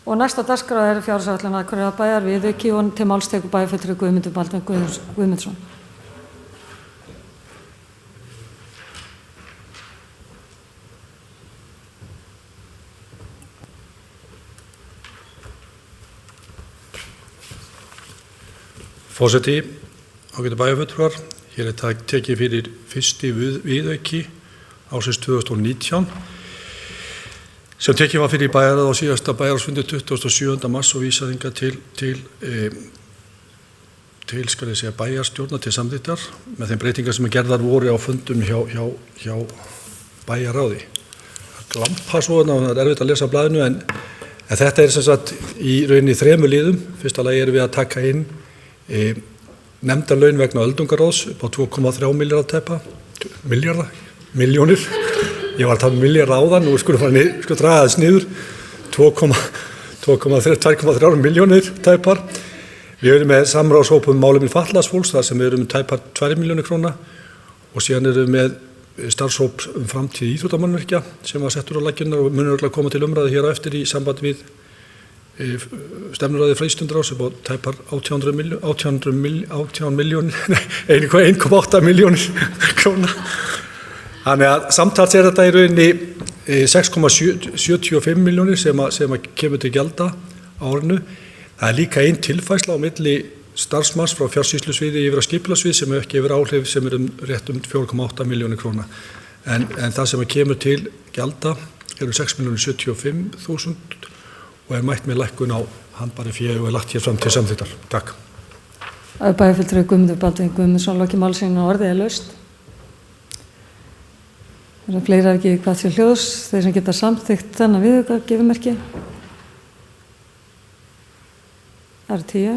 Og næsta dagskrá fjárhagsáætlun Akureyrarbæjar viðauki og til máls tekur bæjarfulltrúi Guðmundur Baldvin Guðmundsson. Forseti, ágætu bæjarfulltrúar, hér tekið fyrir fyrsti viðauki ársins 2019 sem tekið var fyrir bæjarráð á síðasta bæjarráðsfundi 27. mars og vísað hingað til skal ég segja bæjarstjórnar til samþykktar með þeim breytingar sem gerðar voru á fundum hjá bæjarráði. Það glampar svo og það erfitt að lesa á blaðinu en þetta sem sagt í rauninni 3 liðum. Fyrsta lagi erum við að taka inn nefndarlaun vegna öldungaráðs upp á 2,3 milljónir. Ég var að tala milljarða áðan, nú skulum draga þess niður, 2,3 milljónir tæpar. Við erum með samráðshóp málefni fatlaðs fólks þar sem við erum með tæpar 2 milljónir króna og síðan erum við með starfshóp framtíð íþróttamannvirkja sem var settur á laggirnar og munur að koma til umræðu hér á eftir í samband við stefnuræði freistundaráðs upp á tæpar 1,8 milljónir króna. Þannig að samtals þetta í rauninni 6,75 milljónir sem kemur til gjalda á árinu. Það líka ein tilfærsla á milli starfsmanns frá fjársýslusviði yfir á skipulagssvið sem ekki hefur áhrif sem rétt 4,8 milljónir króna. En það sem kemur til gjalda eru 6.075.000 og mætt með lækkun á handbæri fé og lagt hér fram til samþykktar. Takk. Bæjarfulltrúi Guðmundur Baldvin Guðmundsson lokið máli sínu og orðið laust. Það fleira ekki hvað til hljóðs, þeir sem geta samþykkt þennan viðauka gefi merki. Það 10.